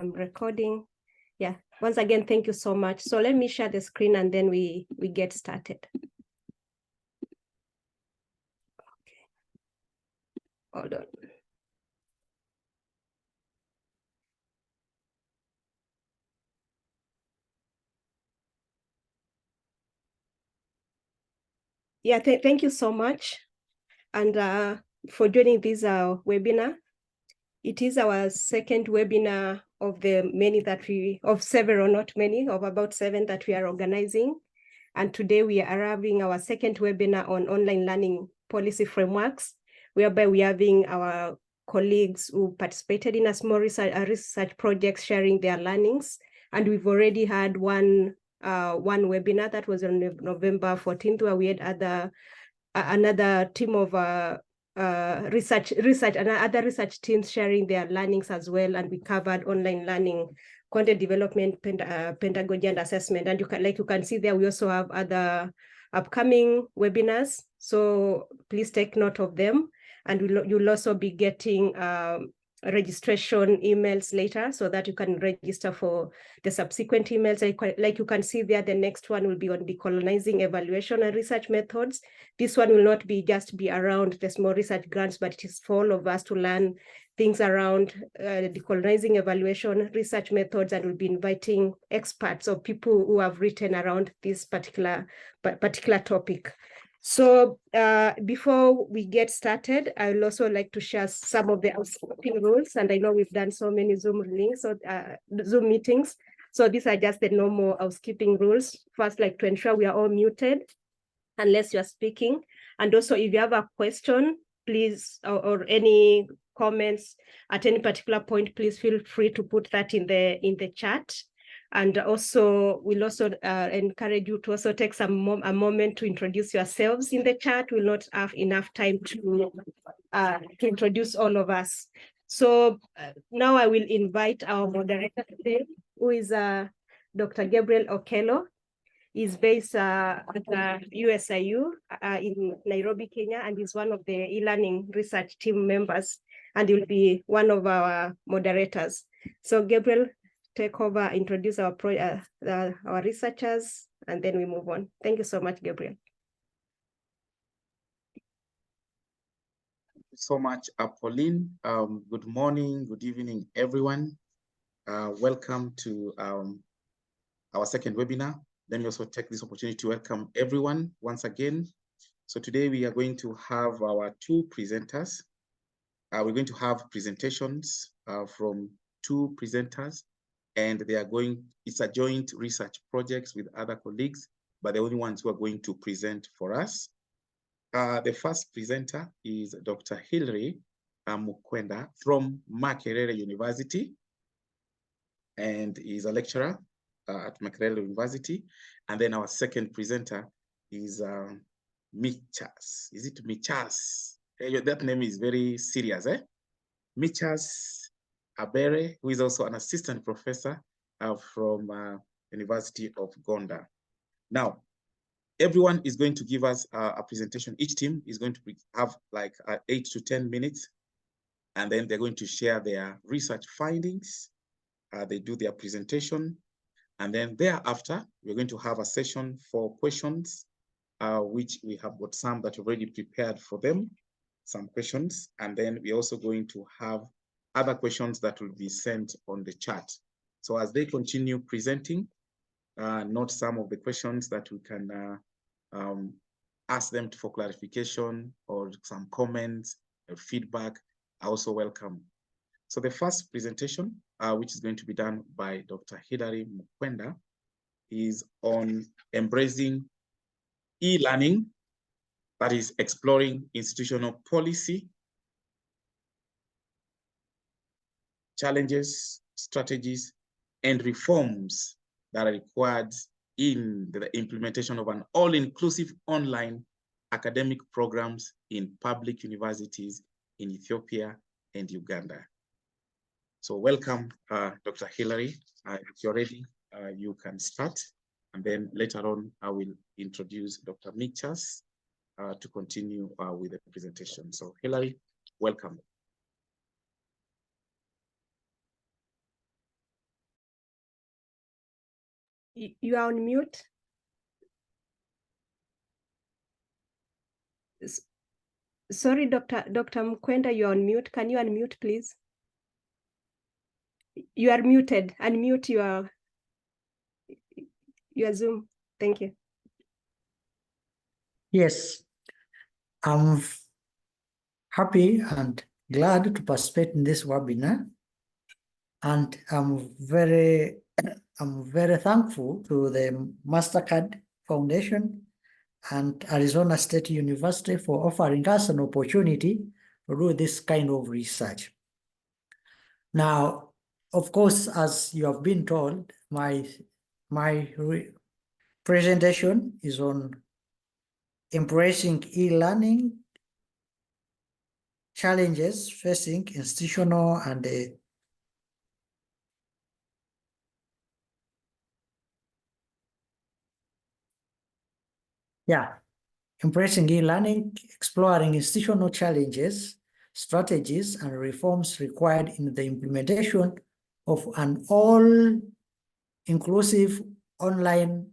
I'm recording. Yeah, once again, thank you so much. So let me share the screen and then we get started. Okay. Hold on. Yeah, thank you so much. And for joining this webinar. It is our second webinar of the many that of several, not many, of about 7 that we are organizing. And today we are having our second webinar on online learning policy frameworks, whereby we are having our colleagues who participated in a small research project sharing their learnings. And we've already had one webinar that was on November 14th, where we had another team of research and other research teams sharing their learnings as well. And we covered online learning, content development, pedagogy, and assessment. And you can see there, we also have other upcoming webinars. So please take note of them. And you'll also be getting registration emails later so that you can register for the subsequent emails. Like you can see there, the next one will be on decolonizing evaluation and research methods. This one will not just be around the small research grants, but it is for all of us to learn things around decolonizing evaluation, research methods, and we'll be inviting experts or people who have written around this particular topic. So before we get started, I would also like to share some of the housekeeping rules. And I know we've done so many Zoom links or Zoom meetings. So these are just the normal housekeeping rules. First, like to ensure we are all muted unless you are speaking. And also, if you have a question, please, or any comments at any particular point, please feel free to put that in the chat. And also, we'll also encourage you to also take a moment to introduce yourselves in the chat. We'll not have enough time to introduce all of us. So now I will invite our moderator today, who is Dr. Gabriel Okello. He's based at the USIU in Nairobi, Kenya, and he's one of the eLearning research team members, and he'll be one of our moderators. So Gabriel, take over, introduce our researchers, and then we move on. Thank you so much, Gabriel. Thank you so much, Pauline. Good morning, good evening, everyone. Welcome to our second webinar. Let me also take this opportunity to welcome everyone once again. So today we are going to have our 2 presenters. We're going to have presentations from 2 presenters, and it's a joint research project with other colleagues, but the only ones who are going to present for us. The first presenter is Dr. Hilary Mukwenda from Makerere University, and is a lecturer at Makerere University. And then our second presenter is Michas. Is it Michas? That name is very serious, eh? Michas Abere, who is also an assistant professor from University of Uganda. Now, everyone is going to give us a presentation. Each team is going to have like 8 to 10 minutes, and then they're going to share their research findings. They do their presentation, and then thereafter, we're going to have a session for questions, which we have got some that we've already prepared for them, some questions, and then we're also going to have other questions that will be sent on the chat. So as they continue presenting, note some of the questions that we can ask them for clarification or some comments or feedback. I also welcome. So the first presentation, which is going to be done by Dr. Hilary Mukwenda, is on embracing e-learning, that is exploring institutional policy, challenges, strategies, and reforms that are required in the implementation of an all-inclusive online academic programs in public universities in Ethiopia and Uganda. So welcome, Dr. Hilary. If you're ready, you can start. And then later on, I will introduce Dr. Michas to continue with the presentation. So Hilary, welcome. You are on mute. Sorry, Dr. Mkwenda, you're on mute. Can you unmute, please? You are muted. Unmute your Zoom. Thank you. Yes, I'm happy and glad to participate in this webinar. And I'm very thankful to the Mastercard Foundation and Arizona State University for offering us an opportunity to do this kind of research. Now, of course, as you have been told, my presentation is on embracing e-learning, challenges facing institutional and embracing e-learning, exploring institutional challenges, strategies, and reforms required in the implementation of an all-inclusive online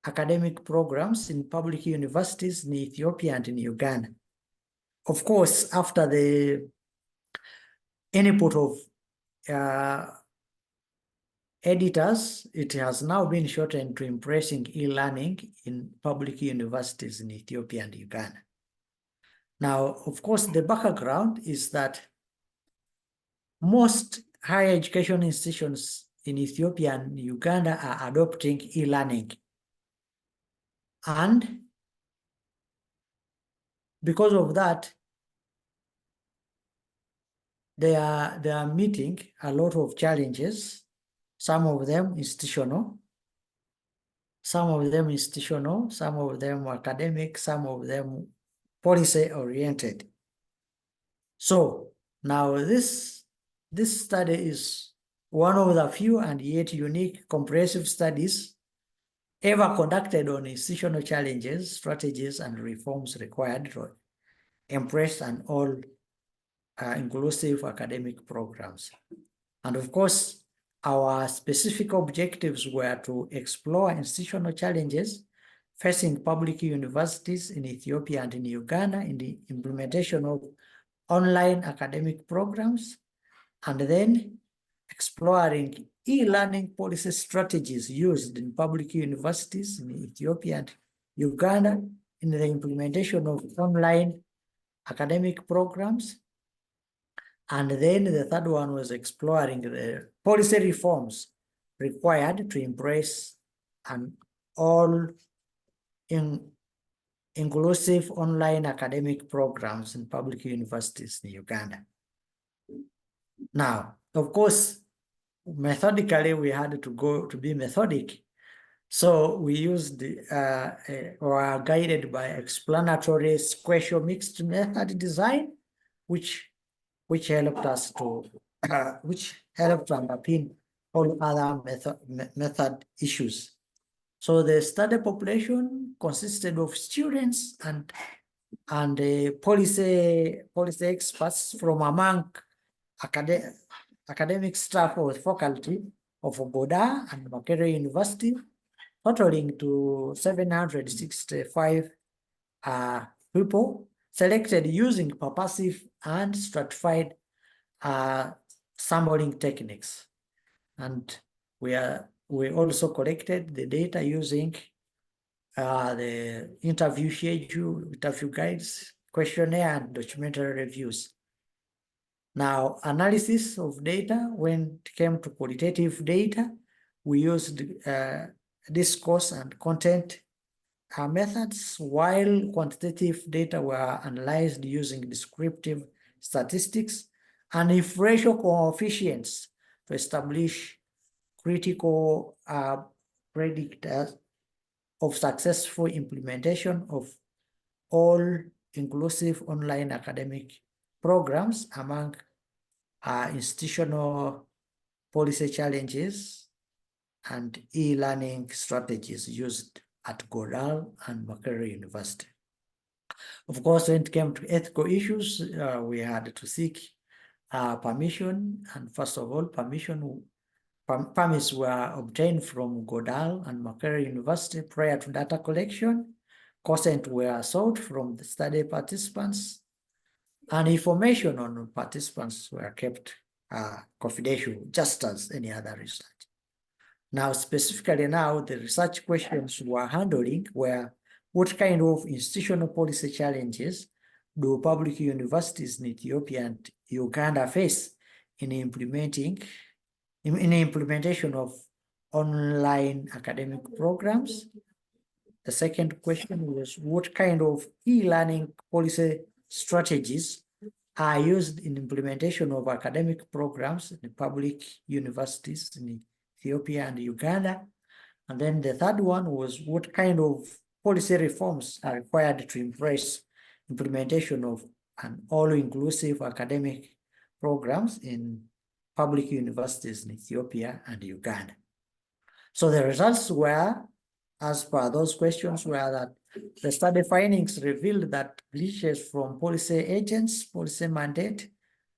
academic programs in public universities in Ethiopia and in Uganda. Of course, after the input of editors, it has now been shortened to embracing e-learning in public universities in Ethiopia and Uganda. Now, of course, the background is that most higher education institutions in Ethiopia and Uganda are adopting e-learning. And because of that, they are meeting a lot of challenges, some of them institutional, some of them academic, some of them policy-oriented. So now this study is one of the few and yet unique comprehensive studies ever conducted on institutional challenges, strategies, and reforms required to embrace an all-inclusive academic programs. And of course, our specific objectives were to explore institutional challenges facing public universities in Ethiopia and in Uganda in the implementation of online academic programs, and then exploring e-learning policy strategies used in public universities in Ethiopia and Uganda in the implementation of online academic programs. And then the third one was exploring the policy reforms required to embrace an all-inclusive online academic programs in public universities in Uganda. Now, of course, methodically, we had to be methodic. So we used or are guided by explanatory sequential mixed method design, which helped us to underpin all other method issues. So the study population consisted of students and policy experts from among academic staff or faculty of Boda and Makerere University, totaling to 765 people selected using purposive and stratified sampling techniques. And we also collected the data using the interview schedule, interview guides, questionnaire, and documentary reviews. Now, analysis of data, when it came to qualitative data, we used discourse and content methods, while quantitative data were analyzed using descriptive statistics and differential coefficients to establish critical predictors of successful implementation of all inclusive online academic programs among institutional policy challenges and e-learning strategies used at Godal and Makerere University. Of course, when it came to ethical issues, we had to seek permission, and first of all, permission permits were obtained from Godal and Makerere University prior to data collection. Consent were sought from the study participants, and information on participants were kept confidential, just as any other research. Now, specifically now, the research questions we're handling were what kind of institutional policy challenges do public universities in Ethiopia and Uganda face in implementation of online academic programs? The second question was what kind of e-learning policy strategies are used in implementation of academic programs in public universities in Ethiopia and Uganda? And then the third one was what kind of policy reforms are required to embrace implementation of an all-inclusive academic programs in public universities in Ethiopia and Uganda. So the results were, as per those questions, were that the study findings revealed that glitches from policy agents, policy mandate,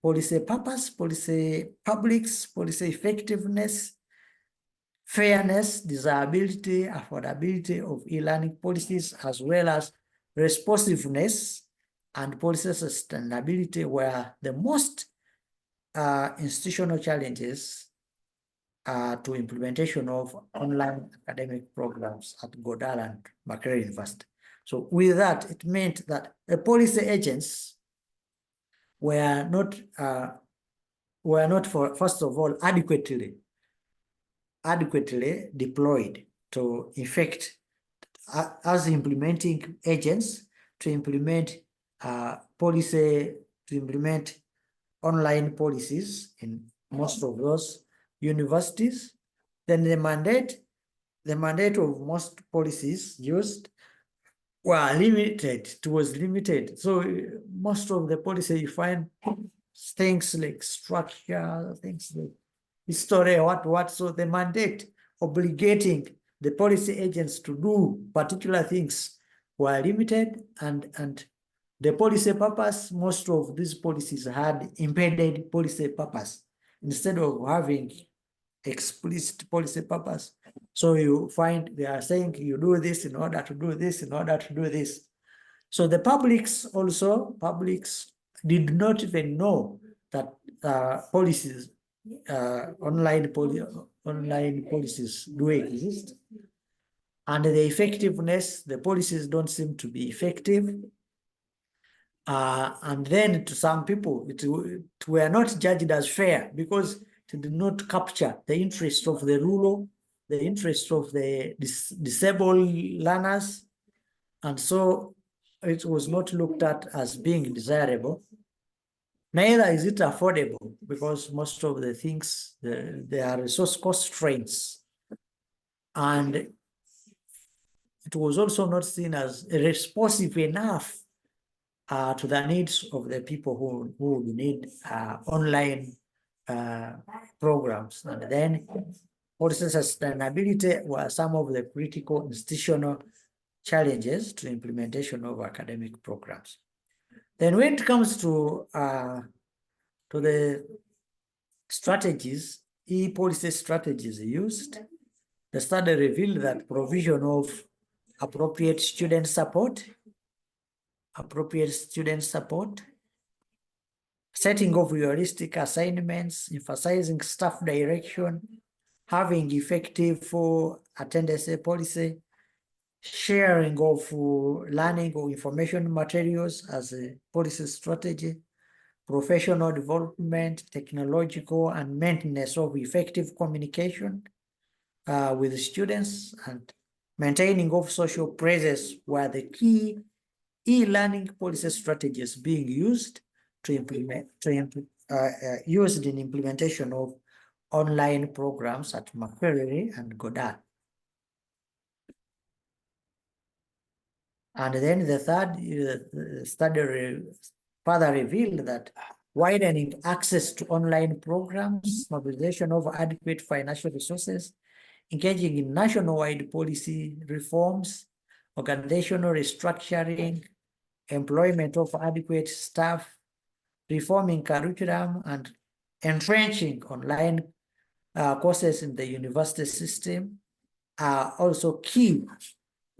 policy purpose, policy publics, policy effectiveness, fairness, desirability, affordability of e-learning policies, as well as responsiveness and policy sustainability were the most institutional challenges to implementation of online academic programs at Godal and Makerere University. So with that, it meant that the policy agents were not first of all, adequately deployed to effect as implementing agents to implement online policies in most of those universities. Then the mandate of most policies used were limited. It was limited. So most of the policy you find things like structure, things like history, what. So the mandate obligating the policy agents to do particular things were limited, and the policy purpose, most of these policies had embedded policy purpose instead of having explicit policy purpose. So you find they are saying you do this in order to do this, in order to do this. So the publics did not even know that policies, online policies do exist. And the effectiveness, the policies don't seem to be effective. And then to some people, it were not judged as fair because it did not capture the interest of the rural, the interest of the disabled learners. And so it was not looked at as being desirable. Neither is it affordable because most of the things, there are resource constraints. And it was also not seen as responsive enough to the needs of the people who need online programs. And then policy sustainability were some of the critical institutional challenges to implementation of academic programs. Then when it comes to the strategies, e-policy strategies used, the study revealed that provision of appropriate student support, setting of realistic assignments, emphasizing staff direction, having effective attendance policy, sharing of learning or information materials as a policy strategy, professional development, technological and maintenance of effective communication with students, and maintaining of social presence were the key e-learning policy strategies being used to used in implementation of online programs at Makerere and Godal. And then the third study further revealed that widening access to online programs, mobilization of adequate financial resources, engaging in nationwide policy reforms, organizational restructuring, employment of adequate staff, reforming curriculum, and entrenching online courses in the university system are also key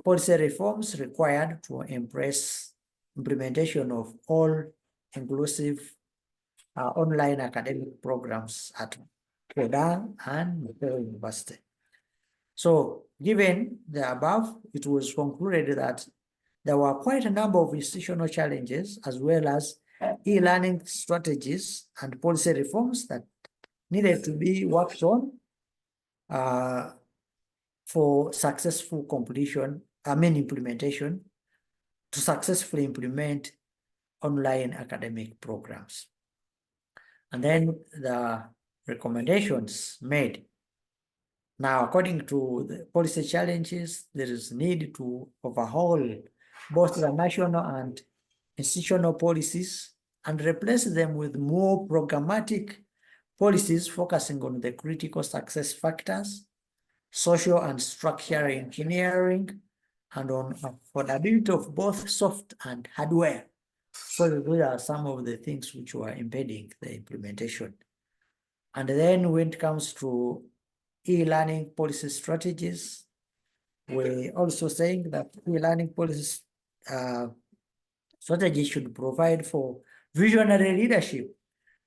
policy reforms required to embrace implementation of all inclusive online academic programs at Kodal and Makerere University. So given the above, it was concluded that there were quite a number of institutional challenges as well as e-learning strategies and policy reforms that needed to be worked on for successful implementation to successfully implement online academic programs. And then the recommendations made. Now, according to the policy challenges, there is need to overhaul both the national and institutional policies and replace them with more programmatic policies focusing on the critical success factors, social and structural engineering, and on affordability of both soft and hardware. So those are some of the things which were impeding the implementation. And then when it comes to e-learning policy strategies, we're also saying that e-learning policy strategy should provide for visionary leadership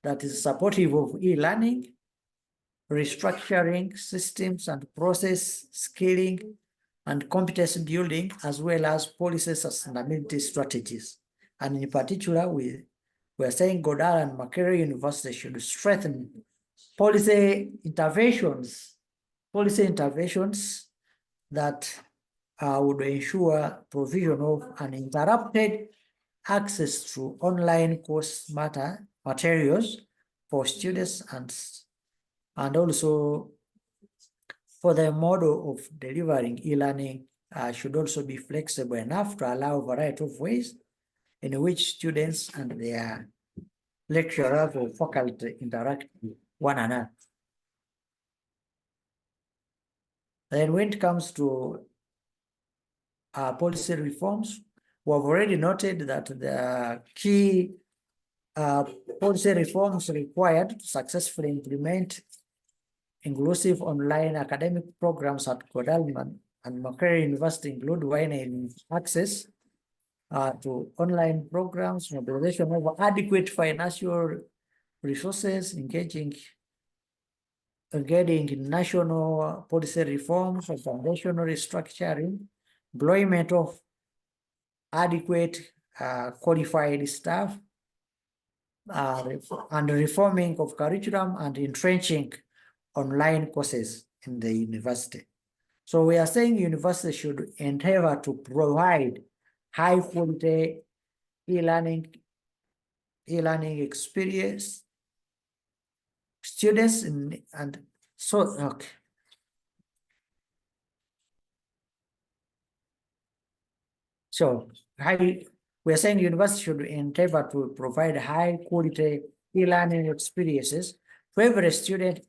that is supportive of e-learning, restructuring systems and process skilling and competence building, as well as policy sustainability strategies. And in particular, we're saying Godal and Makerere University should strengthen policy interventions that would ensure provision of uninterrupted access to online course materials for students and also for the model of delivering e-learning should also be flexible enough to allow a variety of ways in which students and their lecturers or faculty interact with one another. Then when it comes to policy reforms, we have already noted that the key policy reforms required to successfully implement inclusive online academic programs at Kodal and Makerere University include widening access to online programs, mobilization of adequate financial resources, engaging national policy reforms, foundational restructuring, employment of adequate qualified staff, and reforming of curriculum and entrenching online courses in the university. So we are saying university should endeavor to provide high quality e-learning experience students and so okay. So we are saying university should endeavor to provide high quality e-learning experiences for every student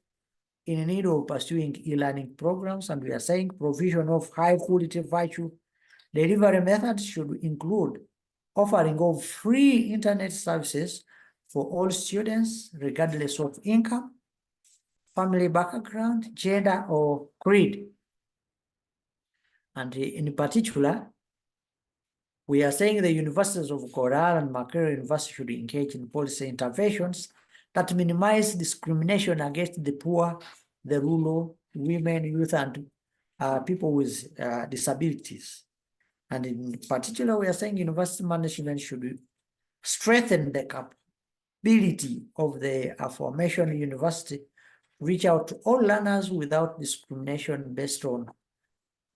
in need of pursuing e-learning programs, and we are saying provision of high quality virtual delivery methods should include offering of free internet services for all students, regardless of income, family background, gender, or creed. And in particular, we are saying the universities of Kodal and Makerere University should engage in policy interventions that minimize discrimination against the poor, the rural, women, youth, and people with disabilities. And in particular, we are saying university management should strengthen the capability of the aforementioned university to reach out to all learners without discrimination based on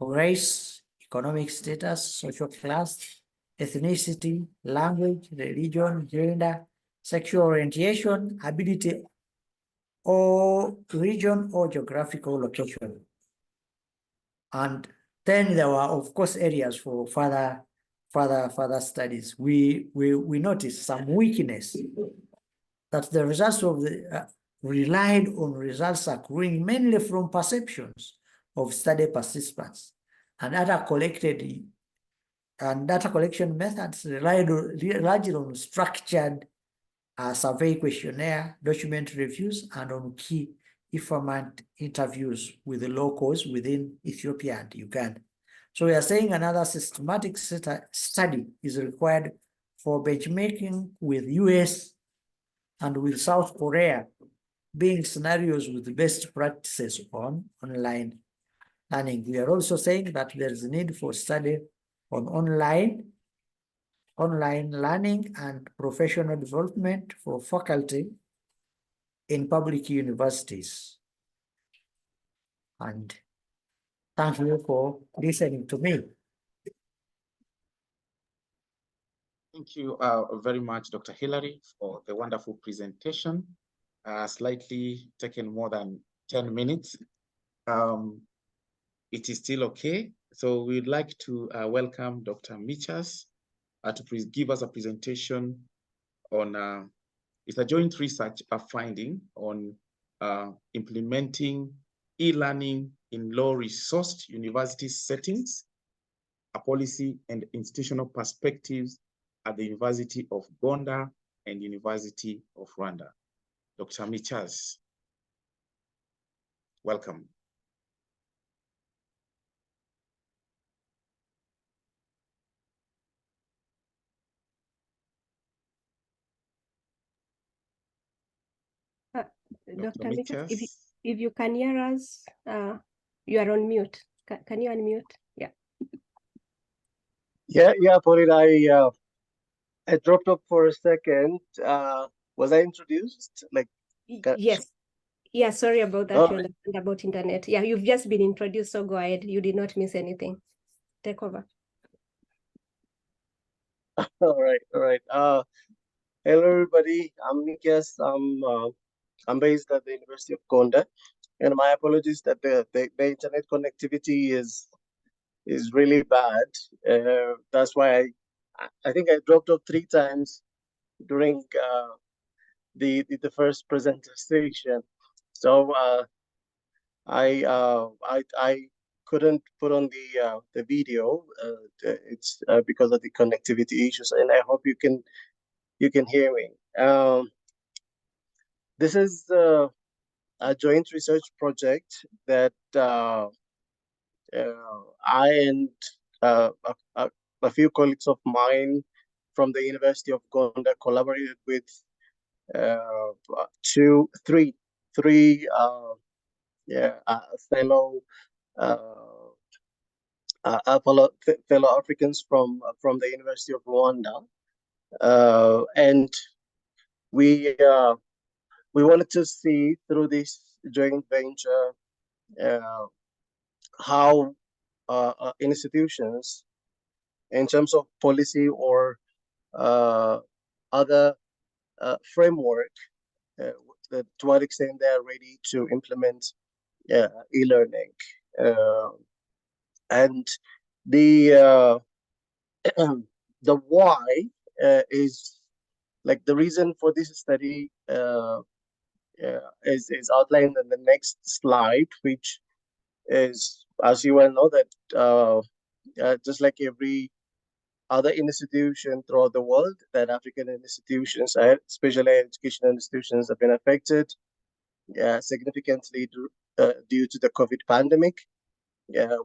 race, economic status, social class, ethnicity, language, religion, gender, sexual orientation, ability, or region or geographical location. And then there were, of course, areas for further studies. We noticed some weakness that the results of the relied on results accruing mainly from perceptions of study participants, and data collection methods relied largely on structured survey questionnaire, document reviews, and on key informant interviews with the locals within Ethiopia and Uganda. So we are saying another systematic study is required for benchmarking with US and with South Korea, being scenarios with the best practices on online learning. We are also saying that there is a need for study on online learning and professional development for faculty in public universities. And thank you for listening to me. Thank you very much, Dr. Hilary, for the wonderful presentation. Slightly taken more than 10 minutes. It is still okay. So we'd like to welcome Dr. Michas to give us a presentation on, it's a joint research finding on implementing e-learning in low-resourced university settings, a policy and institutional perspectives at the University of Uganda and University of Rwanda. Dr. Michas, welcome. Dr. Michas, if you can hear us, you are on mute. Can you unmute? Yeah. Yeah, Pauline, I dropped off for a second. Was I introduced? Yes. Yeah, sorry about that. Oh. You understand about internet. Yeah, you've just been introduced, so go ahead. You did not miss anything. Take over. All right. Hello, everybody. I'm Nikias. I'm based at the University of Uganda, and my apologies that the internet connectivity is really bad. That's why I think I dropped off 3 times during the first presentation. So I couldn't put on the video. It's because of the connectivity issues, and I hope you can hear me. This is a joint research project that I and a few colleagues of mine from the University of Uganda collaborated with three fellow fellow Africans from the University of Rwanda, and we wanted to see through this joint venture how institutions, in terms of policy or other framework, to what extent they are ready to implement e-learning. And the the why is like the reason for this study is outlined in the next slide, which is, as you well know, that just like every other institution throughout the world, that African institutions, especially educational institutions, have been affected significantly due to the COVID pandemic.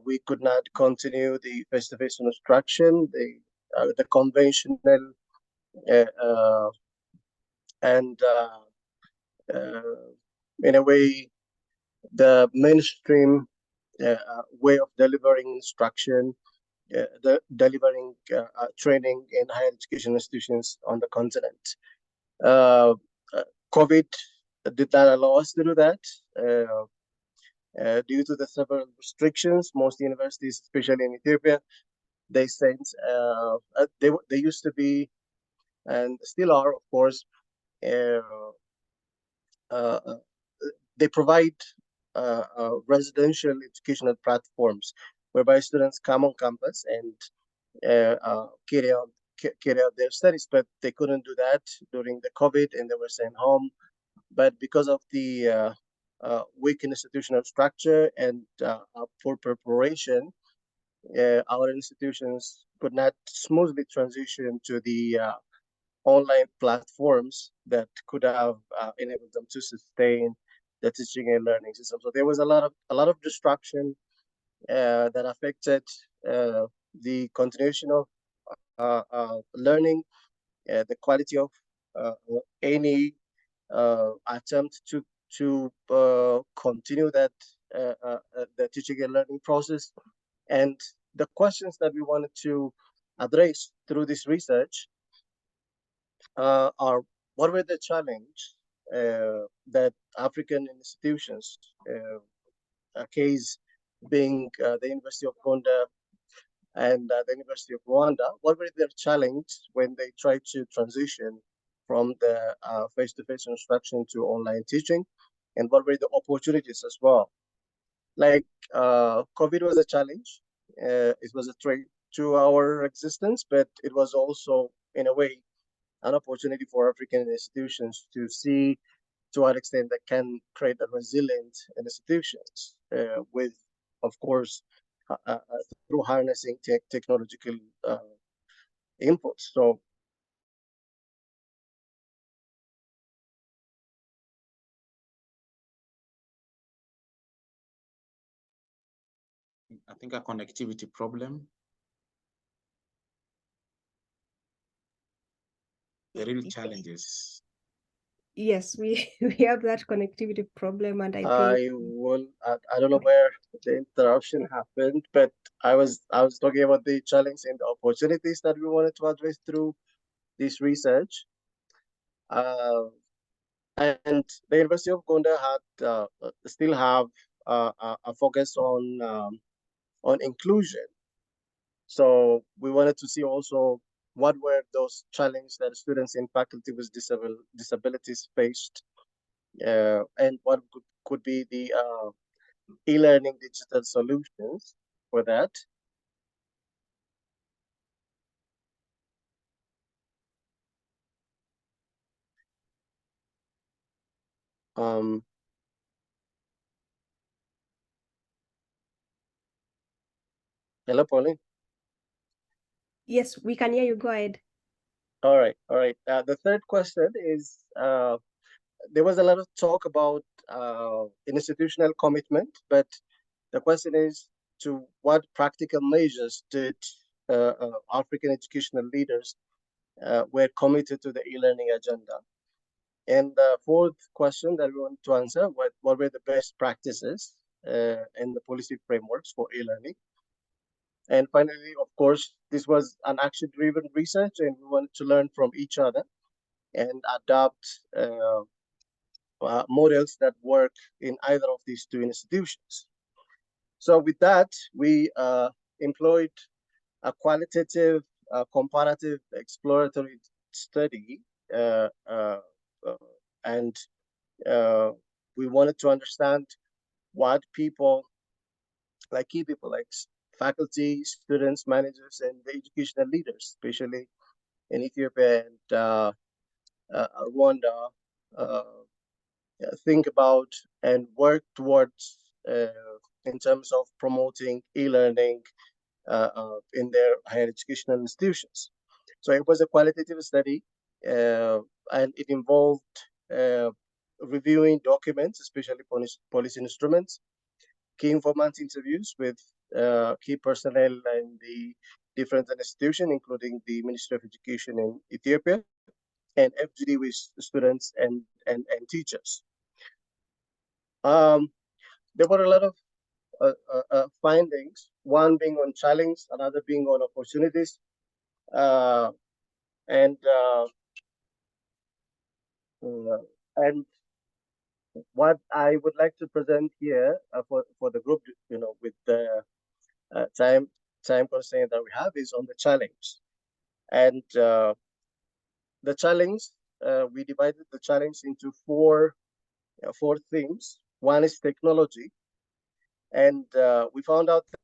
We could not continue the face-to-face instruction, the conventional and in a way the mainstream way of delivering instruction, delivering training in higher education institutions on the continent. COVID did not allow us to do that. Due to the several restrictions, most universities, especially in Ethiopia, they sent, they used to be, and still are, of course, they provide residential educational platforms whereby students come on campus and carry out their studies, but they couldn't do that during the COVID, and they were sent home. But because of the weak institutional structure and poor preparation, our institutions could not smoothly transition to the online platforms that could have enabled them to sustain the teaching and learning system. So there was a lot of distraction that affected the continuation of learning, the quality of any attempt to continue that the teaching and learning process. And the questions that we wanted to address through this research are: what were the challenges that African institutions, a case being the University of Uganda and the University of Rwanda, what were their challenges when they tried to transition from the face-to-face instruction to online teaching, and what were the opportunities as well? Like COVID was a challenge. It was a threat to our existence, but it was also, in a way, an opportunity for African institutions to see to what extent they can create a resilient institutions with, of course, through harnessing technological inputs. So I think a connectivity problem. The real challenges. Yes, we we have that connectivity problem, and I think I don't know where the interruption happened, but I was talking about the challenge and the opportunities that we wanted to address through this research. And the University of Uganda had still have a focus on inclusion. So we wanted to see also what were those challenges that students and faculty with disabilities faced, and what could be the e-learning digital solutions for that. Hello, Pauline. yes, we can hear you. Go ahead. All right. The third question is, there was a lot of talk about institutional commitment, but the question is, to what practical measures did African educational leaders were committed to the e-learning agenda? And the fourth question that we want to answer: what were the best practices and the policy frameworks for e-learning? And finally, of course, this was an action-driven research, and we wanted to learn from each other and adopt models that work in either of these two institutions. So with that, we employed a qualitative, comparative, exploratory study, and we wanted to understand what people, like key people, like faculty, students, managers, and the educational leaders, especially in Ethiopia and Rwanda, think about and work towards in terms of promoting e-learning in their higher educational institutions. So it was a qualitative study, and it involved reviewing documents, especially policy instruments, key informant interviews with key personnel in the different institutions, including the Ministry of Education in Ethiopia, and FGD with students and teachers. There were a lot of findings, one being on challenge, another being on opportunities. And what I would like to present here for the group, with the time constraint that we have, is on the challenge. And the challenge, we divided the challenge into four themes. One is technology, and we found out that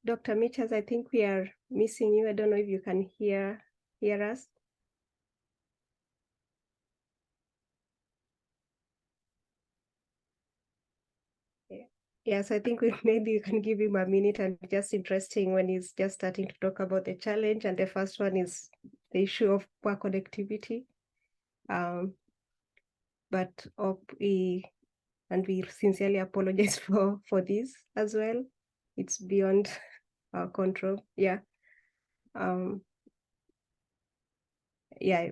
Dr. Mitchell, I think we are missing you. I don't know if you can hear us. Yes, I think maybe you can give him a minute, and just interesting when he's just starting to talk about the challenge. And the first one is the issue of poor connectivity. But we sincerely apologize for this as well. It's beyond our control. Yeah. Yeah,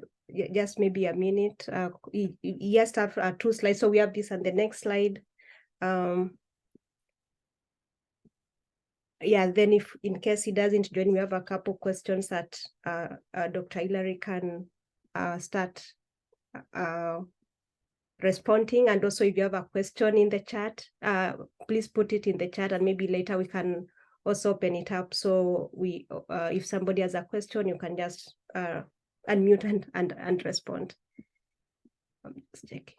just maybe a minute. You just have 2 slides. So we have this on the next slide. Yeah, then if in case he doesn't join, we have a couple questions that Dr. eLearning can start responding. And also if you have a question in the chat, please put it in the chat, and maybe later we can also open it up. So we, if somebody has a question, you can just unmute and respond. I'm just checking.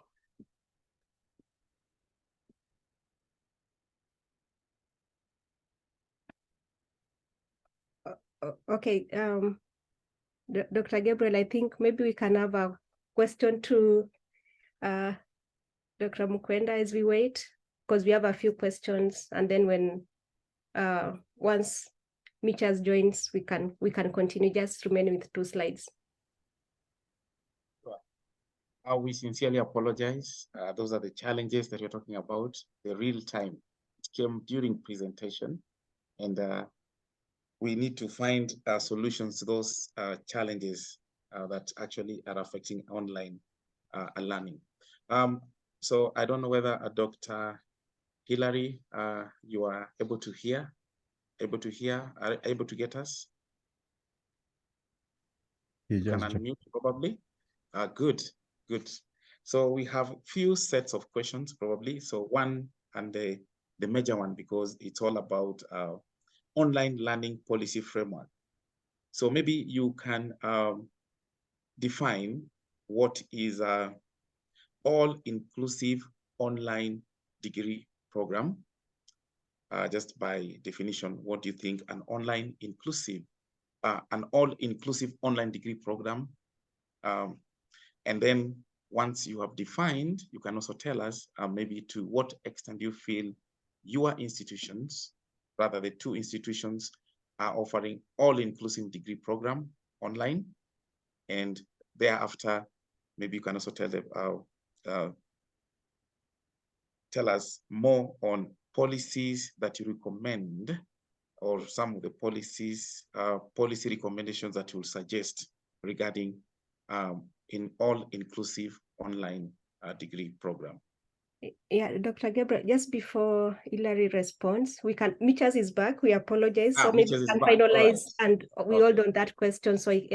Okay, Dr. Gabriel, I think maybe we can have a question to Dr. Mukwenda as we wait, because we have a few questions, and then when once Michas joins, we can continue. Just remain with 2 slides. We sincerely apologize. Those are the challenges that you're talking about. The real time, it came during presentation, and we need to find solutions to those challenges that actually are affecting online learning. So I don't know whether Dr. Hillary, you are able to hear, are able to get us? You can unmute probably. Good. So we have few sets of questions probably. So one, and the major one, because it's all about online learning policy framework. So maybe you can define what is all-inclusive online degree program. Just by definition, what do you think an all-inclusive online degree program? And then once you have defined, you can also tell us maybe to what extent you feel your institutions, rather the 2 institutions, are offering all-inclusive degree program online. And thereafter, maybe you can also tell us more on policies that you recommend, or some of the policy recommendations that you will suggest regarding in all-inclusive online degree program. Yeah, Dr. Gabriel, just before Hilary responds, Michas is back. We apologize. So maybe we can finalize, and we hold on that question, so he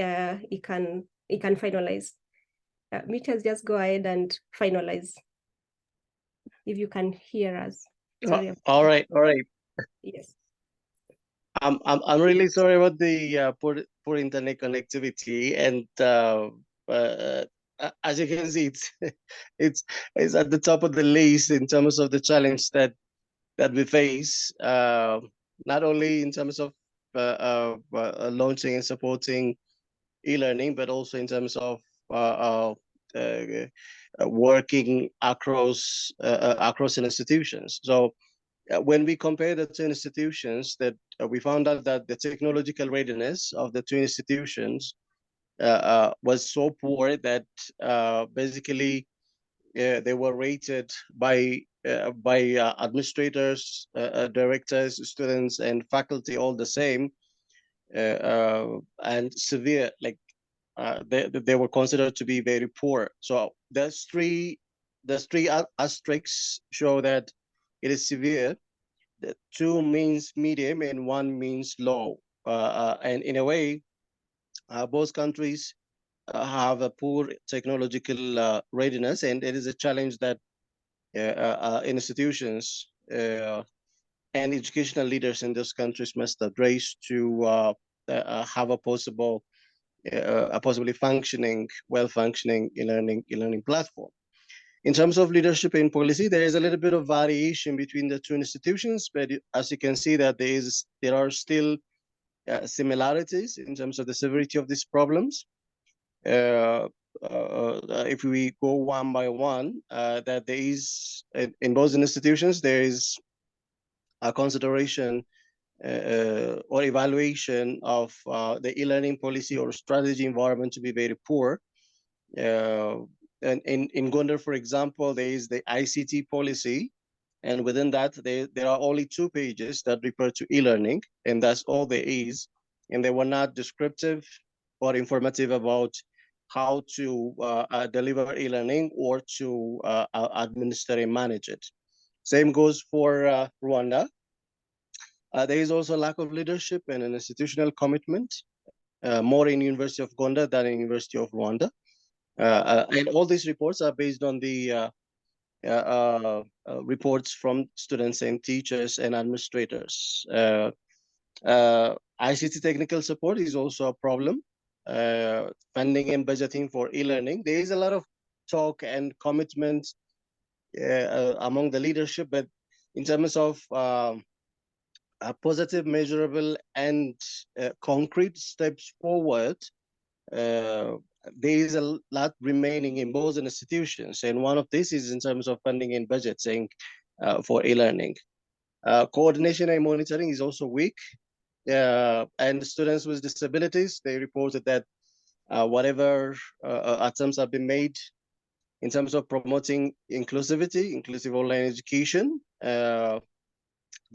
can finalize. Michas, just go ahead and finalize, if you can hear us. Sorry. All right. Yes. I'm really sorry about the poor internet connectivity, and as you can see, it's at the top of the list in terms of the challenge that we face, not only in terms of launching and supporting e-learning, but also in terms of working across institutions. So when we compare the 2 institutions, that we found out that the technological readiness of the 2 institutions was so poor that basically they were rated by administrators, directors, students, and faculty all the same, and severe. Like they were considered to be very poor. So there's three asterisks show that it is severe. The 2 means medium and 1 means low. And in a way, both countries have a poor technological readiness, and it is a challenge that institutions and educational leaders in those countries must address to have a possibly well-functioning e-learning platform. In terms of leadership and policy, there is a little bit of variation between the 2 institutions, but as you can see that there are still similarities in terms of the severity of these problems. If we go one by one, that there is, in both institutions, there is consideration or evaluation of the e-learning policy or strategy environment to be very poor. And in Gondar, for example, there is the ICT policy, and within that, there are only 2 pages that refer to e-learning, and that's all there is. And they were not descriptive or informative about how to deliver e-learning or to administer and manage it. Same goes for Rwanda. There is also a lack of leadership and an institutional commitment, more in University of Gondar than in University of Rwanda. And all these reports are based on the reports from students and teachers and administrators. ICT technical support is also a problem. Funding and budgeting for e-learning. There is a lot of talk and commitment among the leadership, but in terms of positive, measurable, and concrete steps forward, there is a lot remaining in both institutions, and one of these is in terms of funding and budgeting for e-learning. Coordination and monitoring is also weak, and students with disabilities, they reported that whatever attempts have been made in terms of promoting inclusivity, inclusive online education, they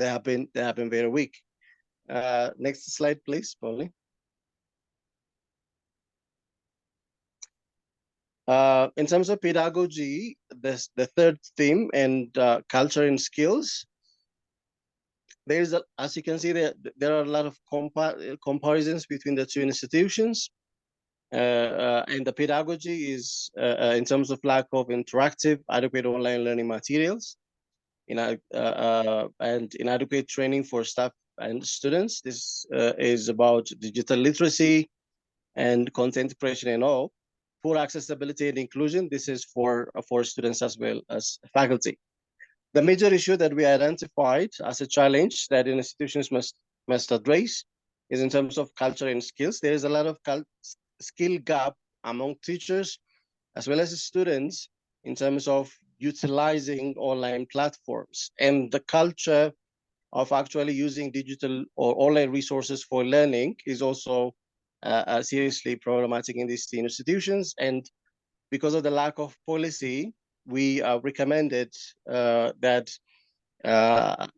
have been very weak. Next slide, please, Polly. In terms of pedagogy, the third theme and culture and skills, there is, as you can see, there are a lot of comparisons between the 2 institutions. And the pedagogy is in terms of lack of interactive, adequate online learning materials, and inadequate training for staff and students. This is about digital literacy and content creation and all. Poor accessibility and inclusion. This is for students as well as faculty. The major issue that we identified as a challenge that institutions must address is in terms of culture and skills. There is a lot of skill gap among teachers as well as students in terms of utilizing online platforms, and the culture of actually using digital or online resources for learning is also seriously problematic in these institutions. And because of the lack of policy, we recommended that a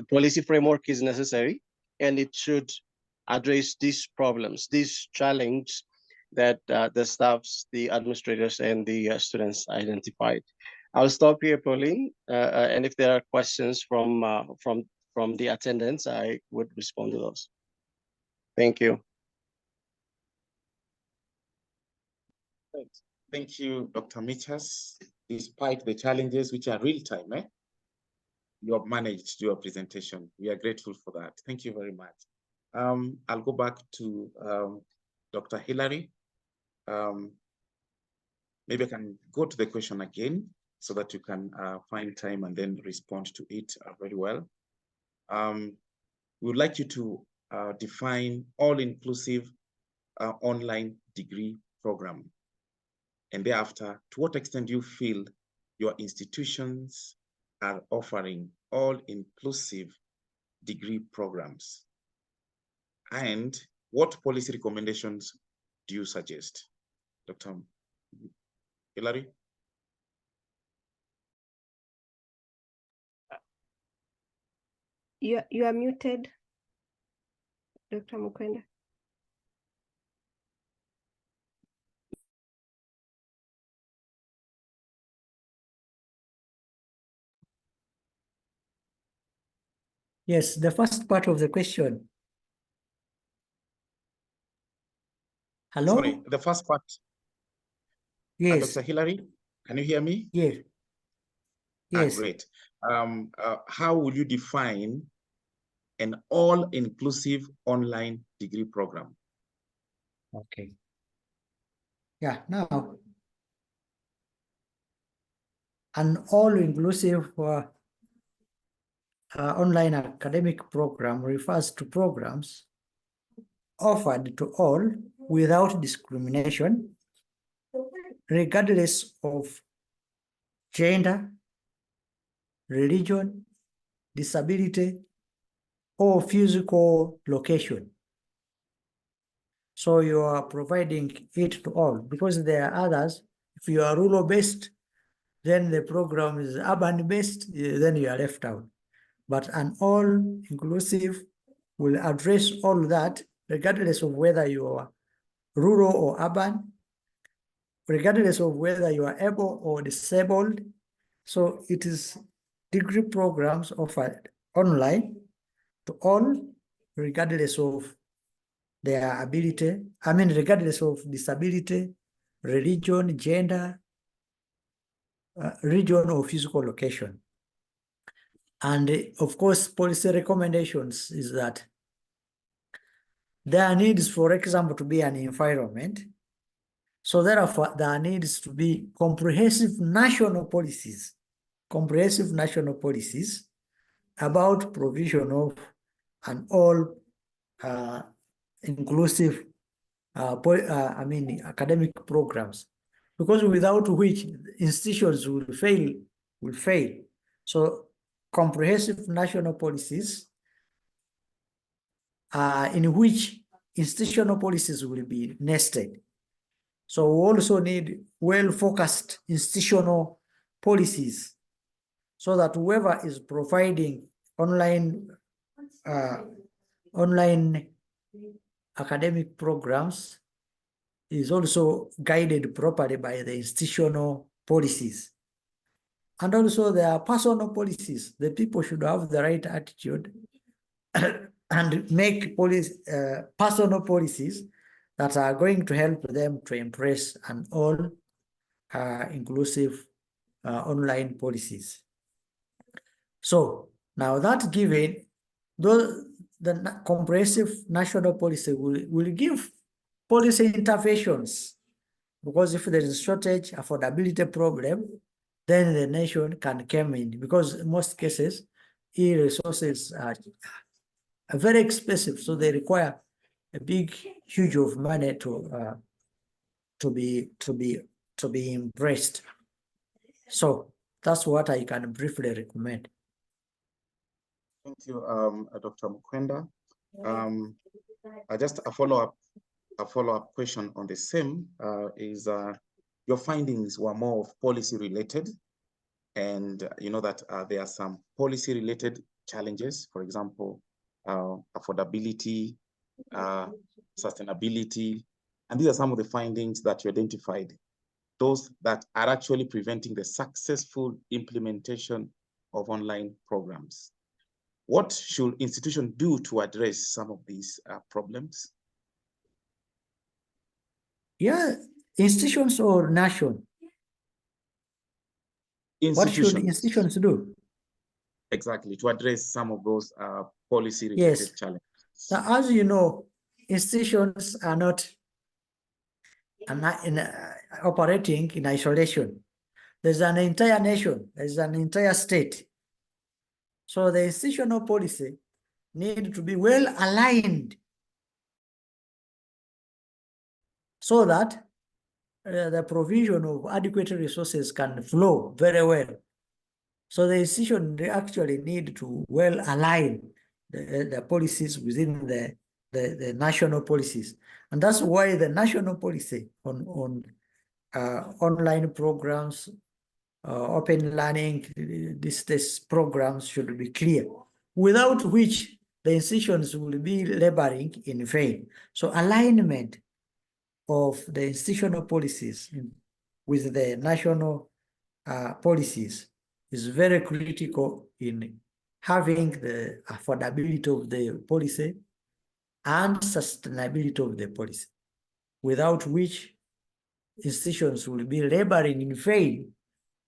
policy framework is necessary, and it should address these problems, these challenges that the staffs, the administrators, and the students identified. I'll stop here, Pauline, and if there are questions from the attendants, I would respond to those. Thank you. Thank you, Dr. Michas. Despite the challenges, which are real time, you have managed your presentation. We are grateful for that. Thank you very much. I'll go back to Dr. Hilary. Maybe I can go to the question again so that you can find time and then respond to it very well. We would like you to define all-inclusive online degree program. And thereafter, to what extent do you feel your institutions are offering all-inclusive degree programs? And what policy recommendations do you suggest? Dr. Hilary? You are muted, Dr. Mukwenda. Yes, the first part of the question. Hello? Sorry, the first part. Yes. Dr. Hilary, can you hear me? Yes. Yes. Great. How will you define an all-inclusive online degree program? Okay. Yeah, now, an all-inclusive online academic program refers to programs offered to all without discrimination, regardless of gender, religion, disability, or physical location. So you are providing it to all, because there are others. If you are rural-based, then the program is urban-based, then you are left out. But an all-inclusive will address all that, regardless of whether you are rural or urban, regardless of whether you are able or disabled. So it is degree programs offered online to all, regardless of their ability, regardless of disability, religion, gender, region, or physical location. And of course, policy recommendations is that there needs, for example, to be an environment. So therefore, there needs to be comprehensive national policies about provision of an all inclusive academic programs, because without which institutions will fail. So comprehensive national policies in which institutional policies will be nested. So we also need well-focused institutional policies, so that whoever is providing online academic programs is also guided properly by the institutional policies. And also there are personal policies. The people should have the right attitude and make personal policies that are going to help them to embrace an all inclusive online policies. So now that given, the comprehensive national policy will give policy interventions, because if there is a shortage, affordability problem, then the nation can come in, because in most cases, e-resources are very expensive, so they require a huge of money to be embraced. So that's what I can briefly recommend. Thank you, Dr. Mukwenda. Just a follow-up question on the same is your findings were more of policy related, and you know that there are some policy related challenges, for example, affordability, sustainability, and these are some of the findings that you identified, those that are actually preventing the successful implementation of online programs. What should institutions do to address some of these problems? Yeah, institutions or nation? What should institutions do? Exactly, to address some of those policy-related challenges. Now, as you know, institutions are not operating in isolation. There's an entire nation, there's an entire state. So the institutional policy need to be well aligned, so that the provision of adequate resources can flow very well. So the institution actually need to well align the policies within the national policies. And that's why the national policy on online programs, open learning, these programs should be clear, without which the institutions will be laboring in vain. So alignment of the institutional policies with the national policies is very critical in having the affordability of the policy and sustainability of the policy, without which institutions will be laboring in vain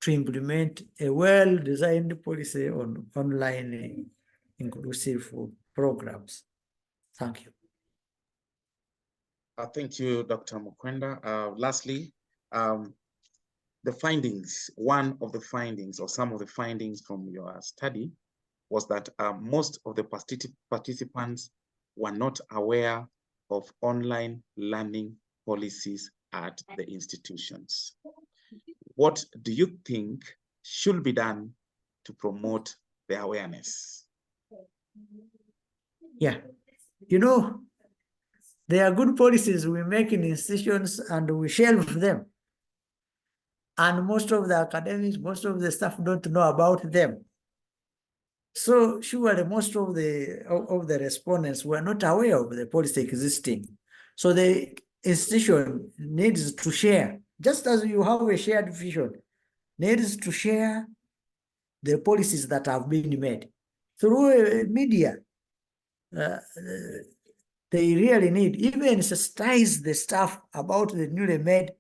to implement a well-designed policy on online inclusive programs. Thank you. Thank you, Dr. Mukwenda. Lastly, the findings, one of the findings or some of the findings from your study was that most of the participants were not aware of online learning policies at the institutions. What do you think should be done to promote the awareness? Yeah, you know, there are good policies we make in institutions and we shelve them. And most of the academics, most of the staff don't know about them. So surely most of the respondents were not aware of the policy existing. So the institution needs to share, just as you have a shared vision, needs to share the policies that have been made through media. They really need, even sensitize the staff about the newly made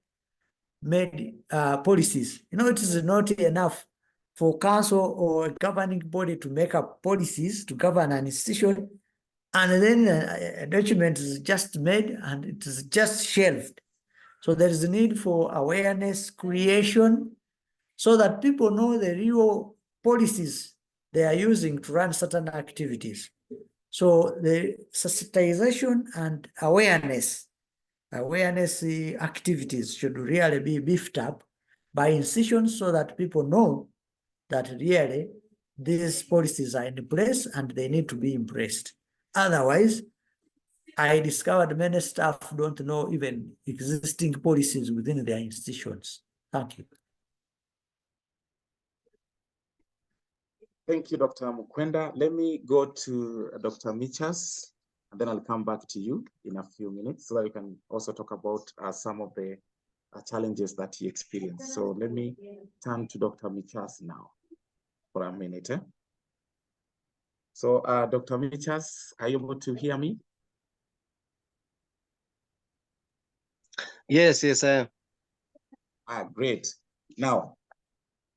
policies. You know, it is not enough for council or a governing body to make up policies to govern an institution, and then a document is just made and it is just shelved. So there is a need for awareness creation so that people know the real policies they are using to run certain activities. So the sensitization and awareness activities should really be beefed up by institutions so that people know that really these policies are in place and they need to be embraced. Otherwise, I discovered many staff don't know even existing policies within their institutions. Thank you. Thank you, Dr. Mukwenda. Let me go to Dr. Michas, and then I'll come back to you in a few minutes so that you can also talk about some of the challenges that he experienced. So let me turn to Dr. Michas now for a minute. So Dr. Michas, are you able to hear me? Yes, I am. Great. Now,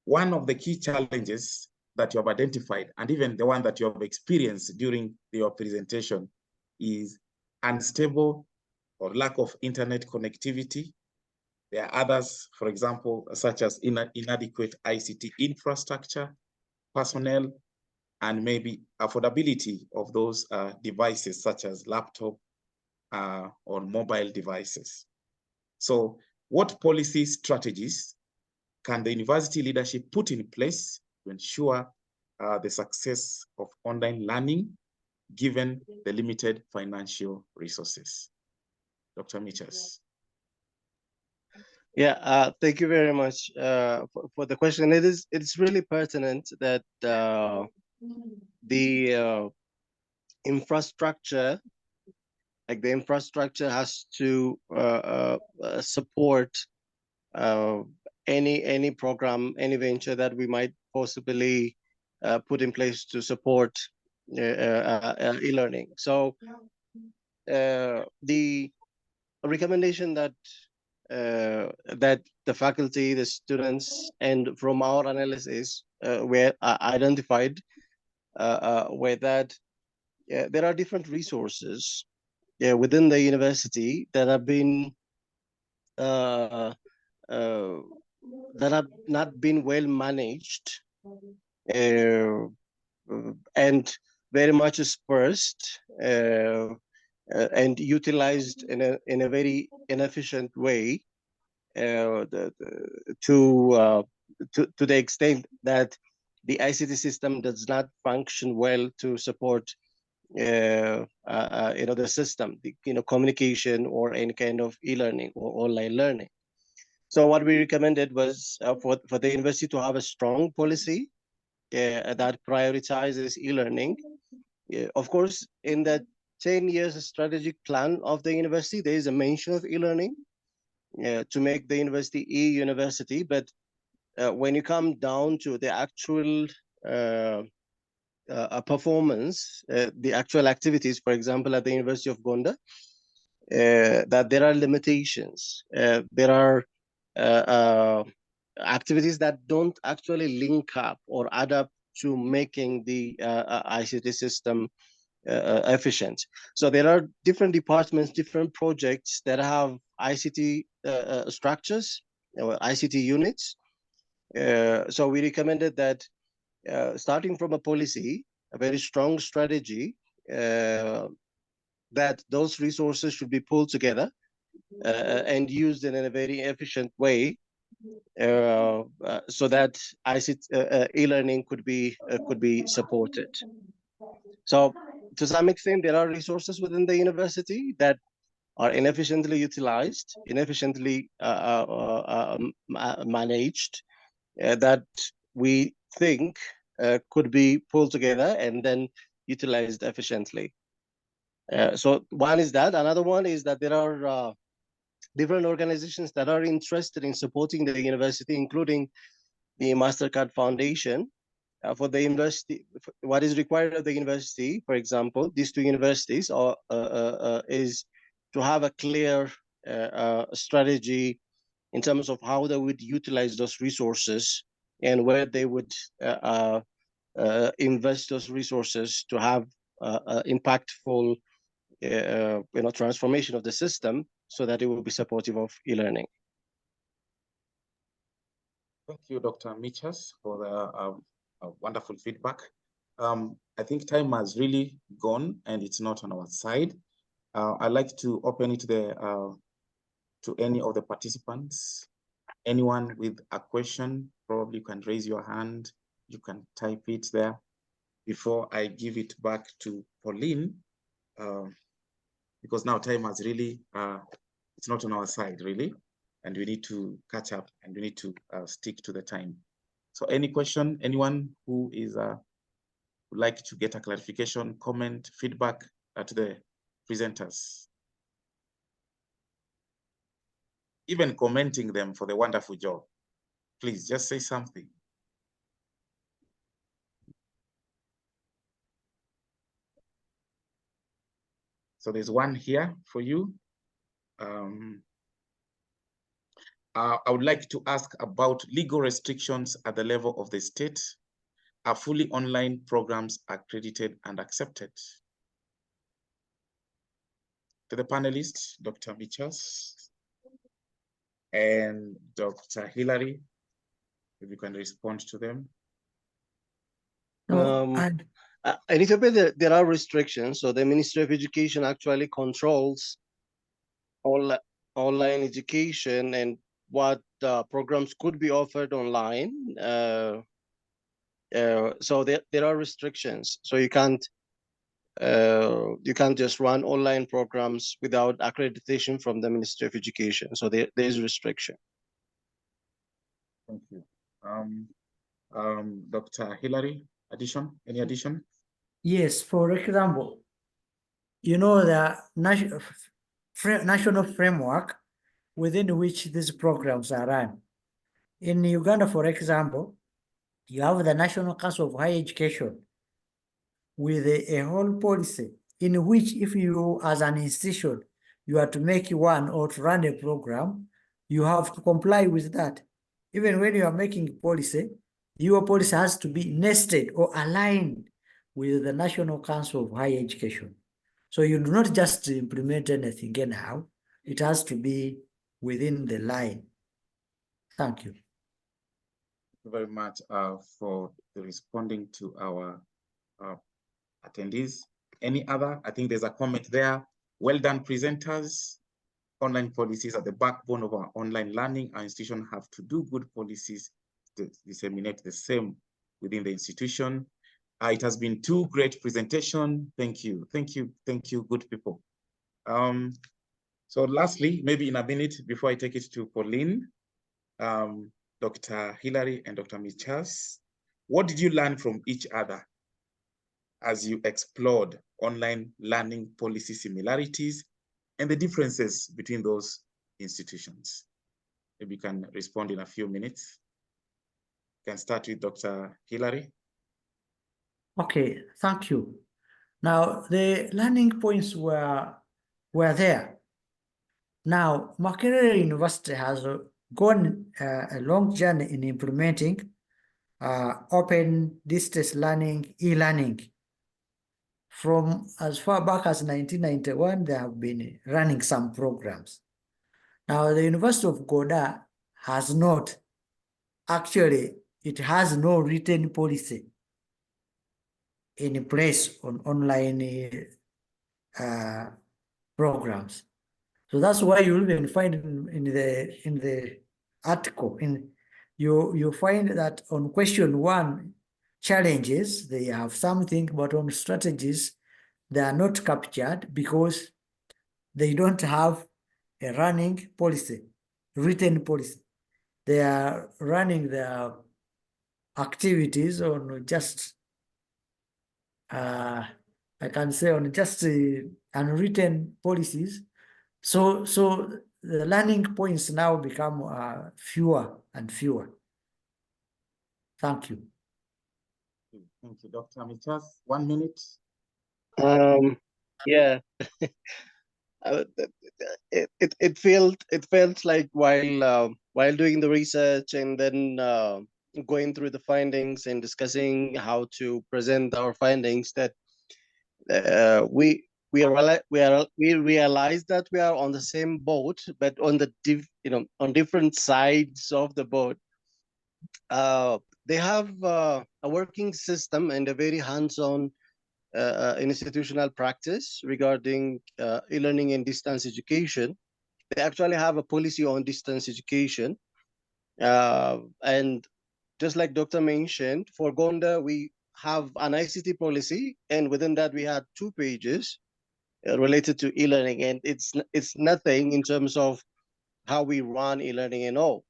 one of the key challenges that you have identified, and even the one that you have experienced during your presentation, is unstable or lack of internet connectivity. There are others, for example, such as inadequate ICT infrastructure, personnel, and maybe affordability of those devices, such as laptop or mobile devices. So what policy strategies can the university leadership put in place to ensure the success of online learning, given the limited financial resources? Dr. Michas. Yeah, thank you very much for the question. It's really pertinent that the infrastructure, like the infrastructure, has to support any program, any venture that we might possibly put in place to support e-learning. So the recommendation that that the faculty, the students, and from our analysis were identified were that there are different resources within the university that have been that have not been well managed and very much dispersed and utilized in a very inefficient way to the extent that the ICT system does not function well to support the system, communication or any kind of e-learning or online learning. So what we recommended was for the university to have a strong policy that prioritizes e-learning. Of course, in the 10 years strategic plan of the university, there is a mention of e-learning to make the university e-university. But when you come down to the actual performance, the actual activities, for example, at the University of Uganda, that there are limitations. There are activities that don't actually link up or add up to making the ICT system efficient. So there are different departments, different projects that have ICT structures, ICT units. So we recommended that starting from a policy, a very strong strategy, that those resources should be pulled together and used in a very efficient way, so that ICT e-learning could be supported. So to some extent, there are resources within the university that are inefficiently utilized, inefficiently managed, that we think could be pulled together and then utilized efficiently. So one is that. Another one is that there are different organizations that are interested in supporting the university, including the Mastercard Foundation. For the university, what is required of the university, for example, these two universities is to have a clear strategy in terms of how they would utilize those resources and where they would invest those resources to have impactful transformation of the system so that it will be supportive of e-learning. Thank you, Dr. Michas, for the wonderful feedback. I think time has really gone and it's not on our side. I'd like to open it to any of the participants. Anyone with a question, probably you can raise your hand. You can type it there. Before I give it back to Pauline, because now time has really, it's not on our side really, and we need to catch up and we need to stick to the time. So any question, anyone who is would like to get a clarification, comment, feedback to the presenters? Even commenting them for the wonderful job. Please just say something. So there's one here for you. I would like to ask about legal restrictions at the level of the state. Are fully online programs accredited and accepted? To the panelists, Dr. Michas and Dr. Hilary, if you can respond to them. In Ethiopia, there are restrictions. So the Ministry of Education actually controls all online education and what programs could be offered online. So there are restrictions. So you can't just run online programs without accreditation from the Ministry of Education. So there is restriction. Thank you. Dr. Hilary, any addition? Yes, for example, the national framework within which these programs are run. In Uganda, for example, you have the National Council of Higher Education with a whole policy in which if you, as an institution, you are to make one or to run a program, you have to comply with that. Even when you are making policy, your policy has to be nested or aligned with the National Council of Higher Education. So you do not just implement anything anyhow. It has to be within the line. Thank you. Thank you very much for responding to our attendees. Any other? I think there's a comment there. Well done, presenters. Online policies are the backbone of our online learning. Our institution have to do good policies to disseminate the same within the institution. It has been two great presentations. Thank you, thank you, thank you, good people. So lastly, maybe in a minute before I take it to Pauline, Dr. Hilary and Dr. Michas, what did you learn from each other as you explored online learning policy similarities and the differences between those institutions? Maybe you can respond in a few minutes. You can start with Dr. Hilary. Okay, thank you. Now, the learning points were there. Now, Makerere University has gone a long journey in implementing open distance learning, e-learning. From as far back as 1991, they have been running some programs. Now, the University of Goda has not. Actually, it has no written policy in place on online programs. So that's why you'll even find in the article, you find that on question 1, challenges, they have something, but on strategies, they are not captured because they don't have a running policy, written policy. They are running their activities on just, I can say on just unwritten policies. So the learning points now become fewer and fewer. Thank you. Thank you, Dr. Michas. 1 minute. Yeah. It felt like while doing the research and then going through the findings and discussing how to present our findings that we realize that we are on the same boat, but on the on different sides of the boat. They have a working system and a very hands-on institutional practice regarding e-learning and distance education. They actually have a policy on distance education. And just like Dr. mentioned, for Uganda, we have an ICT policy, and within that we had 2 pages related to e-learning, and it's nothing in terms of how we run e-learning and all.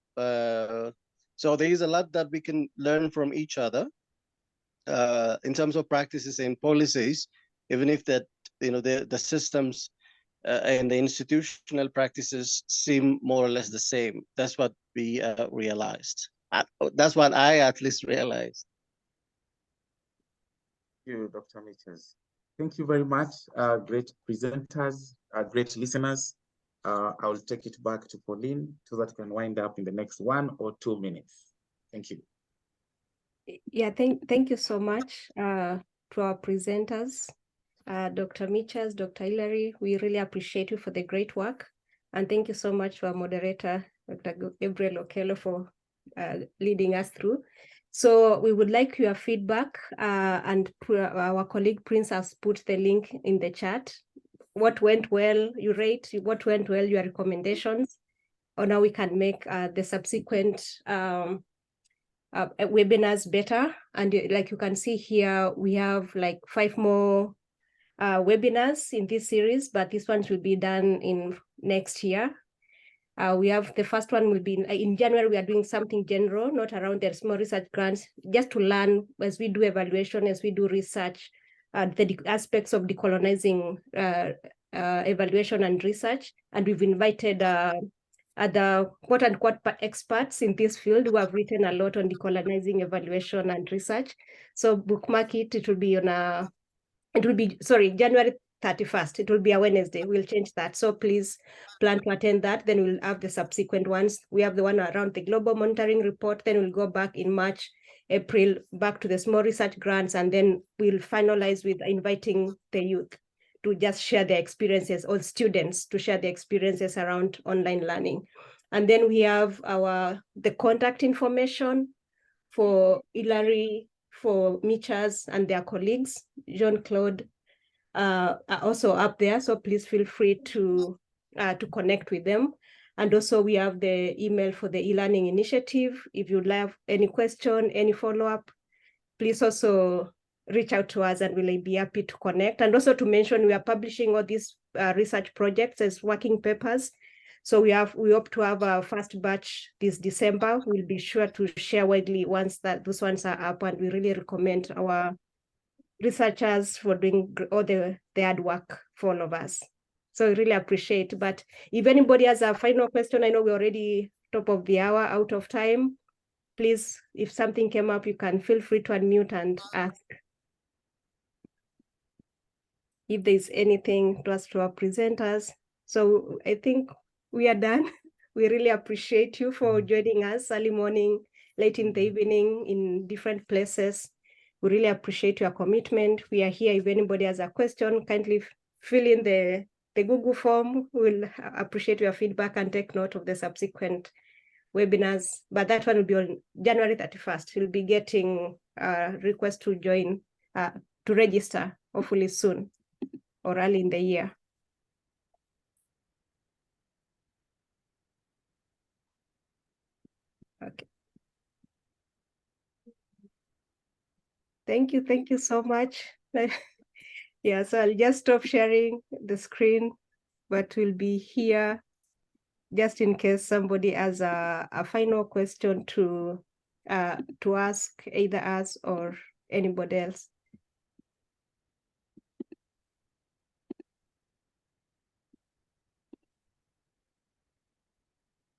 So there is a lot that we can learn from each other in terms of practices and policies, even if that the systems and the institutional practices seem more or less the same. That's what we realized. That's what I at least realized. Thank you, Dr. Michas. Thank you very much. Great presenters, great listeners. I will take it back to Pauline so that we can wind up in the next 1 or 2 minutes. Thank you. Yeah, thank you so much to our presenters, Dr. Michas, Dr. Hilary. We really appreciate you for the great work. And thank you so much to our moderator, Dr. Gabriel Okello, for leading us through. So we would like your feedback, and our colleague Prince has put the link in the chat. What went well, you rate, what went well, your recommendations, on how we can make the subsequent webinars better. And like you can see here, we have like 5 more webinars in this series, but this one will be done in next year. We have the first one will be in January. We are doing something general, not around the small research grants, just to learn as we do evaluation, as we do research, the aspects of decolonizing evaluation and research. And we've invited other quote-unquote experts in this field who have written a lot on decolonizing evaluation and research. So bookmark it. It will be on January 31st. It will be a Wednesday. We'll change that. So please plan to attend that. Then we'll have the subsequent ones. We have the one around the global monitoring report. Then we'll go back in March, April, back to the small research grants. And then we'll finalize with inviting the youth to just share their experiences, or students to share their experiences around online learning. And then we have the contact information for Hilary, for Michas and their colleagues. Jean-Claude are also up there, so please feel free to connect with them. And also we have the email for the e-learning initiative. If you'd have any question, any follow-up, please also reach out to us and we'll be happy to connect. And also to mention, we are publishing all these research projects as working papers. So we hope to have our first batch this December. We'll be sure to share widely once those ones are up, and we really recommend our researchers for doing all the hard work for all of us. So we really appreciate. But if anybody has a final question, I know we're already top of the hour, out of time. Please, if something came up, you can feel free to unmute and ask. If there's anything to ask to our presenters. So I think we are done. We really appreciate you for joining us early morning, late in the evening, in different places. We really appreciate your commitment. We are here. If anybody has a question, kindly fill in the Google form. We'll appreciate your feedback and take note of the subsequent webinars. But that one will be on January 31st. We'll be getting a request to join, to register, hopefully soon or early in the year. Okay. Thank you so much. Yeah, so I'll just stop sharing the screen, but we'll be here just in case somebody has a final question to ask either us or anybody else.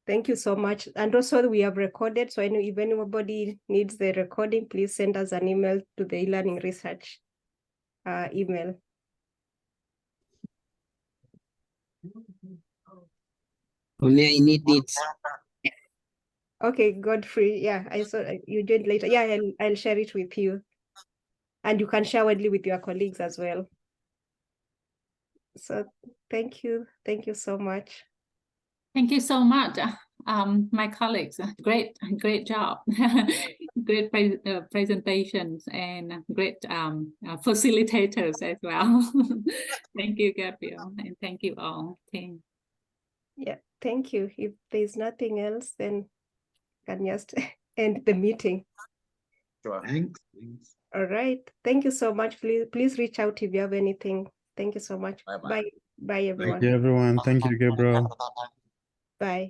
Thank you so much. And also we have recorded, so I know if anybody needs the recording, please send us an email to the eLearning research email. Only I need it. Okay, Godfrey, yeah, I saw you joined later. Yeah, I'll share it with you. And you can share widely with your colleagues as well. So thank you so much. Thank you so much, my colleagues. Great job. Great presentations and great facilitators as well. Thank you, Gabriel, and thank you all, team. Yeah, thank you. If there's nothing else, then I can just end the meeting. Sure. Thanks. All right. Thank you so much. Please reach out if you have anything. Thank you so much. Bye-bye. Bye. Bye, everyone. Thank you, everyone. Thank you, Gabriel. Bye.